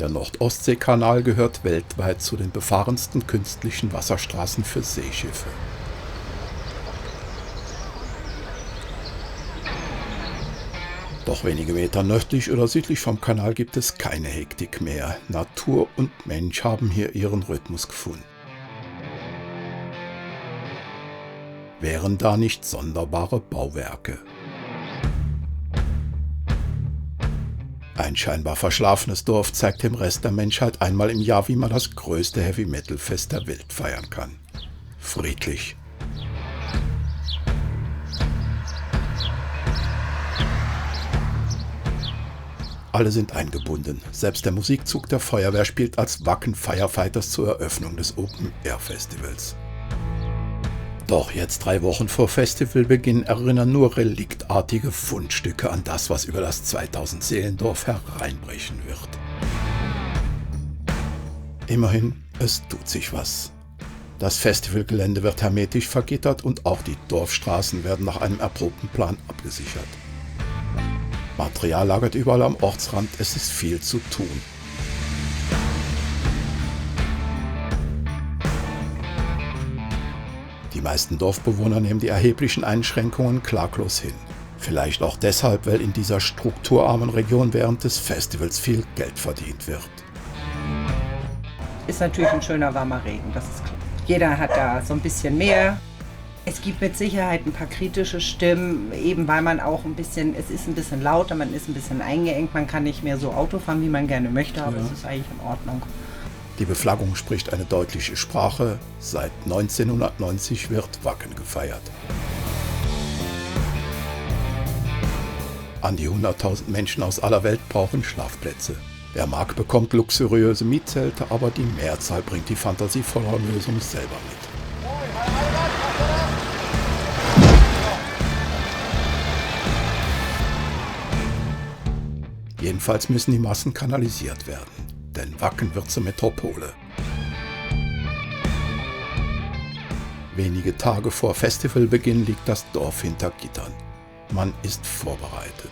Der Nord-Ostsee-Kanal gehört weltweit zu den befahrensten künstlichen Wasserstraßen für Seeschiffe. Doch wenige Meter nördlich oder südlich vom Kanal gibt es keine Hektik mehr. Natur und Mensch haben hier ihren Rhythmus gefunden. Wären da nicht sonderbare Bauwerke? Ein scheinbar verschlafenes Dorf zeigt dem Rest der Menschheit einmal im Jahr, wie man das größte Heavy-Metal-Fest der Welt feiern kann. Friedlich. Alle sind eingebunden. Selbst der Musikzug der Feuerwehr spielt als Wacken Firefighters zur Eröffnung des Open-Air-Festivals. Doch jetzt 3 Wochen vor Festivalbeginn erinnern nur reliktartige Fundstücke an das, was über das 2000-Seelendorf hereinbrechen wird. Immerhin, es tut sich was. Das Festivalgelände wird hermetisch vergittert und auch die Dorfstraßen werden nach einem erprobten Plan abgesichert. Material lagert überall am Ortsrand, es ist viel zu tun. Die meisten Dorfbewohner nehmen die erheblichen Einschränkungen klaglos hin. Vielleicht auch deshalb, weil in dieser strukturarmen Region während des Festivals viel Geld verdient wird. Ist natürlich ein schöner warmer Regen, das ist klar. Jeder hat da so ein bisschen mehr. Es gibt mit Sicherheit ein paar kritische Stimmen, eben weil man auch es ist ein bisschen lauter, man ist ein bisschen eingeengt, man kann nicht mehr so Auto fahren, wie man gerne möchte, aber es ist eigentlich in Ordnung. Die Beflaggung spricht eine deutliche Sprache. Seit 1990 wird Wacken gefeiert. An die 100.000 Menschen aus aller Welt brauchen Schlafplätze. Wer mag, bekommt luxuriöse Mietzelte, aber die Mehrzahl bringt die fantasievolle Lösung selber mit. Jedenfalls müssen die Massen kanalisiert werden, denn Wacken wird zur Metropole. Wenige Tage vor Festivalbeginn liegt das Dorf hinter Gittern. Man ist vorbereitet.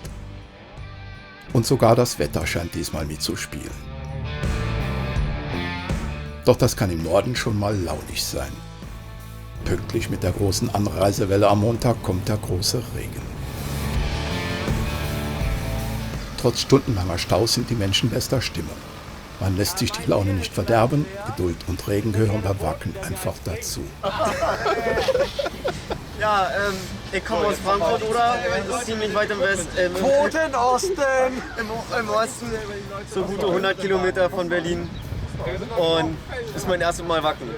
Und sogar das Wetter scheint diesmal mitzuspielen. Doch das kann im Norden schon mal launig sein. Pünktlich mit der großen Anreisewelle am Montag kommt der große Regen. Trotz stundenlanger Staus sind die Menschen bester Stimmung. Man lässt sich die Laune nicht verderben, Geduld und Regen gehören bei Wacken einfach dazu. Ja, ich komme aus Frankfurt, oder? Das ist ziemlich weit im Westen. Quoten Osten! Im Osten, so gute 100 Kilometer von Berlin. Und das ist mein erstes Mal Wacken.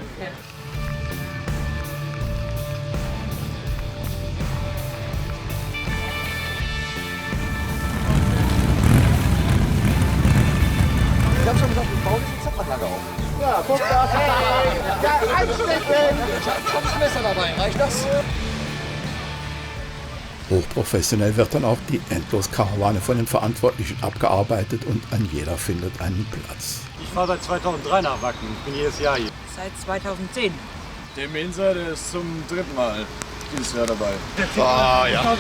Ich hab schon gesagt, wir bauen diese Zapfanlage auf. Ja, guck da. Ja, einstecken! Ich hab das Messer dabei, reicht das? Hochprofessionell wird dann auch die Endloskarawane von den Verantwortlichen abgearbeitet und ein jeder findet einen Platz. Ich fahre seit 2003 nach Wacken. Ich bin jedes Jahr hier. Seit 2010. Der Mensa, der ist zum 3. Mal dieses Jahr dabei. Ah, ja.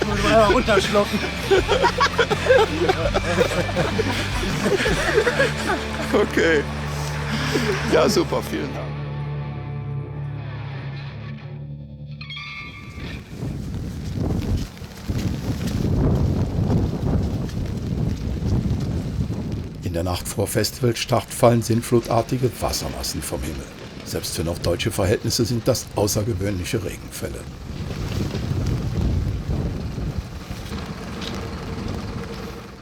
Muss man runterschlucken. Okay. Ja, super, vielen Dank. In der Nacht vor Festivalstart fallen sinnflutartige Wassermassen vom Himmel. Selbst für noch deutsche Verhältnisse sind das außergewöhnliche Regenfälle.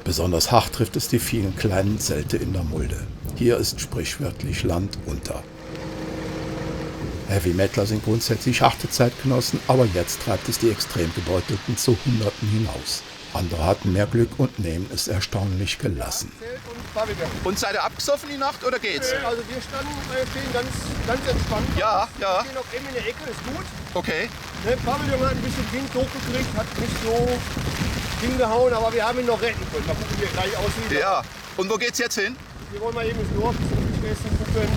Besonders hart trifft es die vielen kleinen Zelte in der Mulde. Hier ist sprichwörtlich Land unter. Heavy-Metaler sind grundsätzlich harte Zeitgenossen, aber jetzt treibt es die extrem Gebeutelten zu Hunderten hinaus. Andere hatten mehr Glück und nehmen es erstaunlich gelassen. Und seid ihr abgesoffen die Nacht oder geht's? Also wir stehen ganz entspannt. Ja, ja. Wir stehen noch eben in der Ecke, ist gut. Okay. Der Pavillon hat ein bisschen Wind hochgekriegt, hat nicht so hingehauen, aber wir haben ihn noch retten können. Mal gucken, wie er gleich aussieht. Ja. Und wo geht's jetzt hin? Wir wollen mal eben ins Dorf gucken,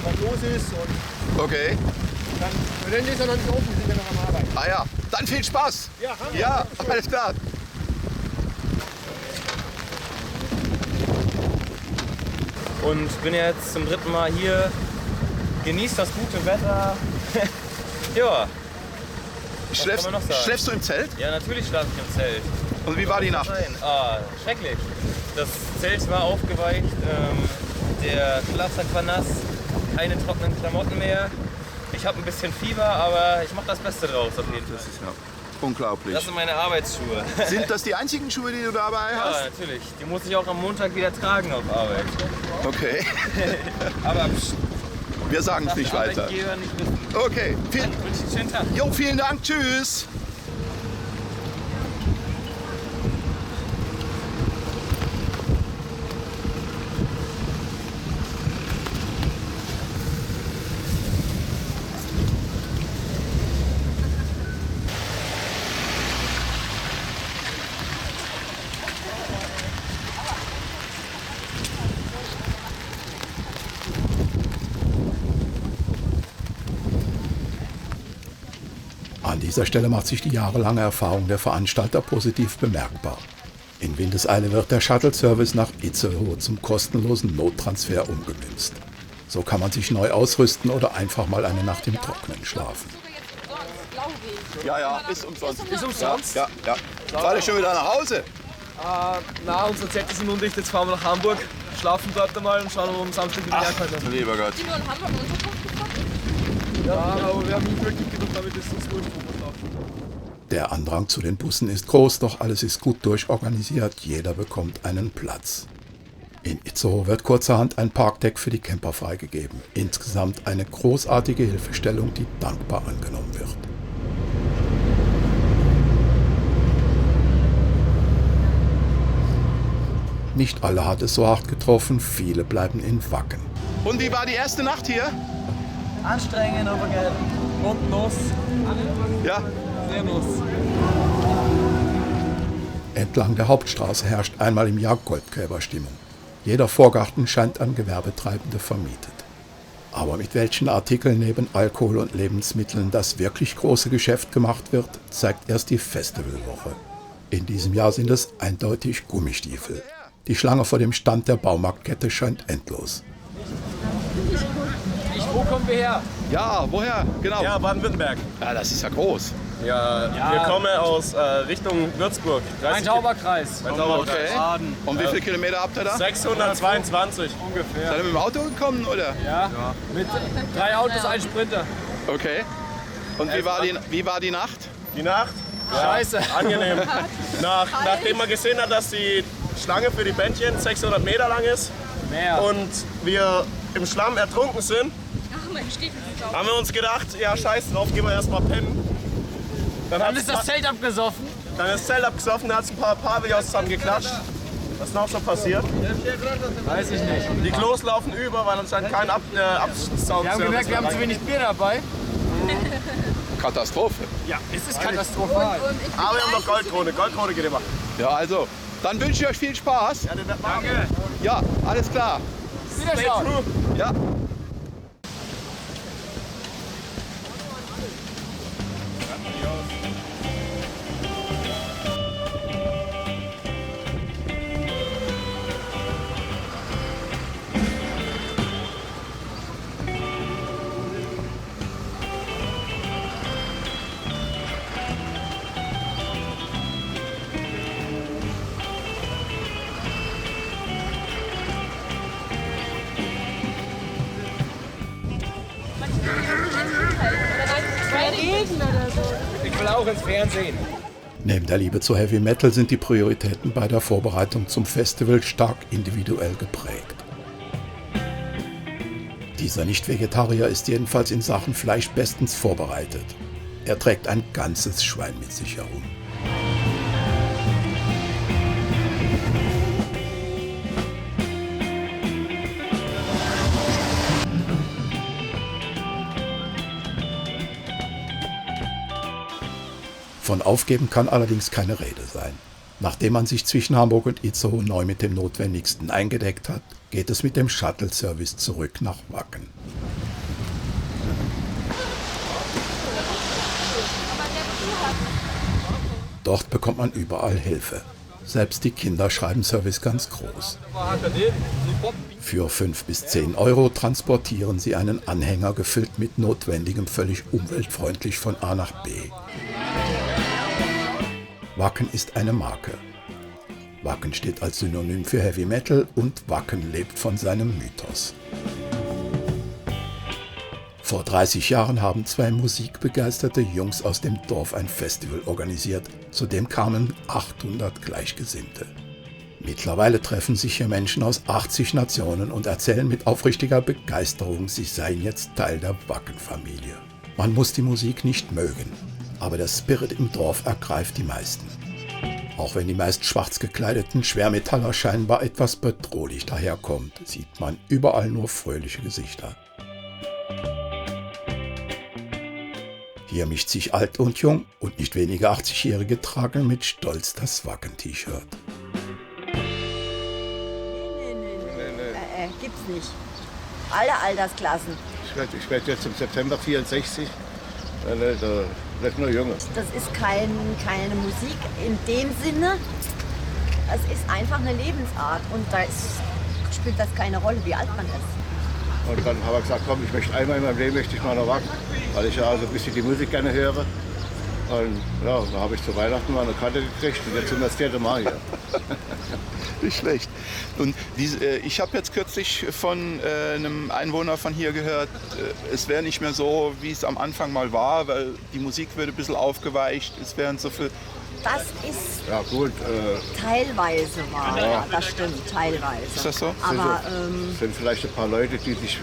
was los ist. Und Okay. dann ist er noch nicht offen, sind wir noch am Arbeiten. Ah ja. Dann viel Spaß. Ja, haben wir. Ja, alles klar. und bin jetzt zum 3. Mal hier. Genießt das gute Wetter. Ja. Schläfst du im Zelt? Ja, natürlich schlafe ich im Zelt. Und wie war die Nacht? Schrecklich. Das Zelt war aufgeweicht, der Schlafsack war nass, keine trockenen Klamotten mehr. Ich habe ein bisschen Fieber, aber ich mache das Beste draus auf jeden Fall. Das ist ja unglaublich. Das sind meine Arbeitsschuhe. Sind das die einzigen Schuhe, die du dabei hast? Ja, natürlich. Die muss ich auch am Montag wieder tragen auf Arbeit. Okay. Aber wir sagen es nicht weiter. Arbeitgeber nicht wissen. Okay. Ich wünsche einen schönen Tag. Jo, vielen Dank. Tschüss. An dieser Stelle macht sich die jahrelange Erfahrung der Veranstalter positiv bemerkbar. In Windeseile wird der Shuttle-Service nach Itzehoe zum kostenlosen Nottransfer umgemünzt. So kann man sich neu ausrüsten oder einfach mal eine Nacht im Trockenen schlafen. Ja, ist umsonst. Ist umsonst? Ja. Fahr ich schon wieder nach Hause? Na, unsere Zelte sind undicht, jetzt fahren wir nach Hamburg, schlafen dort einmal und schauen, ob wir am Samstag wieder herkommen. Lieber Gott. Die nur in Hamburg Unterkunft gefunden? Ja, aber wir haben nicht wirklich genug, damit es uns gut schlafen. Der Andrang zu den Bussen ist groß, doch alles ist gut durchorganisiert, jeder bekommt einen Platz. In Itzehoe wird kurzerhand ein Parkdeck für die Camper freigegeben. Insgesamt eine großartige Hilfestellung, die dankbar angenommen wird. Nicht alle hat es so hart getroffen, viele bleiben in Wacken. Und wie war die erste Nacht hier? Anstrengend, aber geil. Und Nuss. Ja. Sehr Nuss. Entlang der Hauptstraße herrscht einmal im Jahr Goldgräberstimmung. Jeder Vorgarten scheint an Gewerbetreibende vermietet. Aber mit welchen Artikeln neben Alkohol und Lebensmitteln das wirklich große Geschäft gemacht wird, zeigt erst die Festivalwoche. In diesem Jahr sind es eindeutig Gummistiefel. Die Schlange vor dem Stand der Baumarktkette scheint endlos. Wo kommen wir her? Ja, woher? Genau. Ja, Baden-Württemberg. Ja, das ist ja groß. Ja, wir kommen aus Richtung Würzburg. Rhein-Tauber-Kreis. Okay. Und wie viele Kilometer habt ihr da? 622 Ungefähr. Seid ihr mit dem Auto gekommen, oder? Ja. Mit 3 Autos, ein Sprinter. Okay. Und wie war die Nacht? Die Nacht. Scheiße. Angenehm. Nachdem man gesehen hat, dass die Schlange für die Bändchen 600 Meter lang ist Mehr. und wir im Schlamm ertrunken sind, Ach, mein Stiefel sind sauber. haben wir uns gedacht, ja scheiß drauf, gehen wir erstmal pennen. Dann ist das Zelt abgesoffen. Dann ist das Zelt abgesoffen, da hat es ein paar Pavillons zusammen geklatscht. Was ist noch so passiert? Weiß ich nicht. Die Klos laufen über, weil anscheinend kein Absaugservice Wir haben gemerkt, wir haben zu wenig Bier dabei. Katastrophe. Ja, Es ist katastrophal. aber wir haben noch Goldkrone. Goldkrone geht immer. Ja, also, dann wünsche ich euch viel Spaß. Ja, den wird man. Danke. Ja, alles klar. Wiederschauen. Ja. Ich will auch ins Fernsehen. Neben der Liebe zu Heavy Metal sind die Prioritäten bei der Vorbereitung zum Festival stark individuell geprägt. Dieser Nicht-Vegetarier ist jedenfalls in Sachen Fleisch bestens vorbereitet. Er trägt ein ganzes Schwein mit sich herum. Von Aufgeben kann allerdings keine Rede sein. Nachdem man sich zwischen Hamburg und Itzehoe neu mit dem Notwendigsten eingedeckt hat, geht es mit dem Shuttle-Service zurück nach Wacken. Dort bekommt man überall Hilfe. Selbst die Kinder schreiben Service ganz groß. Für 5 bis 10 Euro transportieren sie einen Anhänger gefüllt mit Notwendigem völlig umweltfreundlich von A nach B. Wacken ist eine Marke. Wacken steht als Synonym für Heavy Metal und Wacken lebt von seinem Mythos. Vor 30 Jahren haben 2 musikbegeisterte Jungs aus dem Dorf ein Festival organisiert, zu dem kamen 800 Gleichgesinnte. Mittlerweile treffen sich hier Menschen aus 80 Nationen und erzählen mit aufrichtiger Begeisterung, sie seien jetzt Teil der Wacken-Familie. Man muss die Musik nicht mögen, aber der Spirit im Dorf ergreift die meisten. Auch wenn die meist schwarz gekleideten Schwermetaller scheinbar etwas bedrohlich daherkommt, sieht man überall nur fröhliche Gesichter. Hier mischt sich alt und jung und nicht wenige 80-Jährige tragen mit Stolz das Wacken-T-Shirt. Gibt's nicht. Alle Altersklassen. Ich werd jetzt im September 64. Nicht nur Junge. Das ist keine Musik in dem Sinne. Es ist einfach eine Lebensart und spielt das keine Rolle, wie alt man ist. Und dann habe ich gesagt, komm, ich möchte einmal in meinem Leben mal noch Wacken, weil ich ja also ein bisschen die Musik gerne höre. Und ja, da habe ich zu Weihnachten mal eine Karte gekriegt und jetzt sind wir das 4. Mal hier. Nicht schlecht. Und ich habe jetzt kürzlich von einem Einwohner von hier gehört, es wäre nicht mehr so, wie es am Anfang mal war, weil die Musik wird ein bisschen aufgeweicht, es wären so viel... Das ist ja, gut, teilweise wahr, ja, das stimmt, teilweise. Ist das so? Aber sind vielleicht ein paar Leute, die sich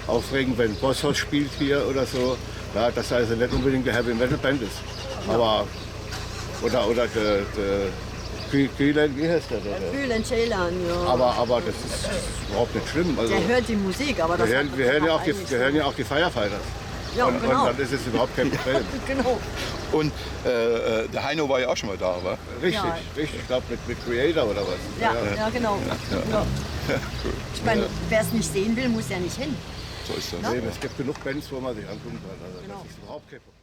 aufregen, wenn Bosshaus spielt hier oder so. Ja, dass also nicht unbedingt eine Heavy Metal Band ist. Aber oder der Kühlen, wie heißt der? Kühlen, Ceylan, ja. Aber das ist überhaupt nicht schlimm. Also, der hört die Musik, aber das wir hören ja auch die Firefighters. Ja, und genau. dann ist es überhaupt kein Problem. Genau. Und der Heino war ja auch schon mal da, wa? Richtig, Ja. richtig. Ich glaube mit Creator oder was. Ja, genau. Ja. Ich meine, wer es nicht sehen will, muss ja nicht hin. So ist das. Nee, es gibt genug Bands, wo man sich angucken kann. Also Genau. Das ist überhaupt kein Problem.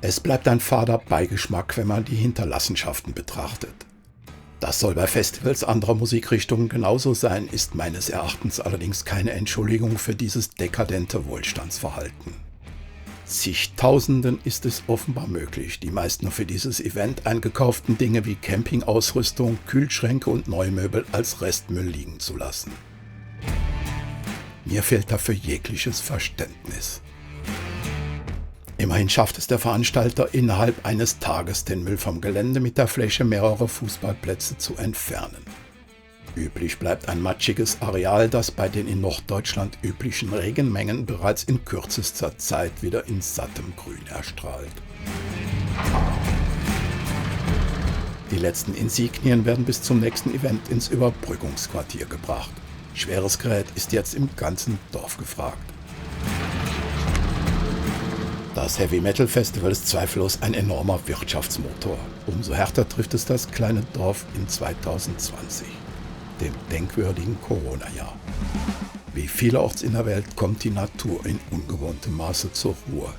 Es bleibt ein fader Beigeschmack, wenn man die Hinterlassenschaften betrachtet. Das soll bei Festivals anderer Musikrichtungen genauso sein, ist meines Erachtens allerdings keine Entschuldigung für dieses dekadente Wohlstandsverhalten. Zigtausenden ist es offenbar möglich, die meist nur für dieses Event eingekauften Dinge wie Campingausrüstung, Kühlschränke und Neumöbel als Restmüll liegen zu lassen. Mir fehlt dafür jegliches Verständnis. Immerhin schafft es der Veranstalter innerhalb eines Tages, den Müll vom Gelände mit der Fläche mehrerer Fußballplätze zu entfernen. Üblich bleibt ein matschiges Areal, das bei den in Norddeutschland üblichen Regenmengen bereits in kürzester Zeit wieder in sattem Grün erstrahlt. Die letzten Insignien werden bis zum nächsten Event ins Überbrückungsquartier gebracht. Schweres Gerät ist jetzt im ganzen Dorf gefragt. Das Heavy Metal Festival ist zweifellos ein enormer Wirtschaftsmotor. Umso härter trifft es das kleine Dorf in 2020, dem denkwürdigen Corona-Jahr. Wie vielerorts in der Welt kommt die Natur in ungewohntem Maße zur Ruhe.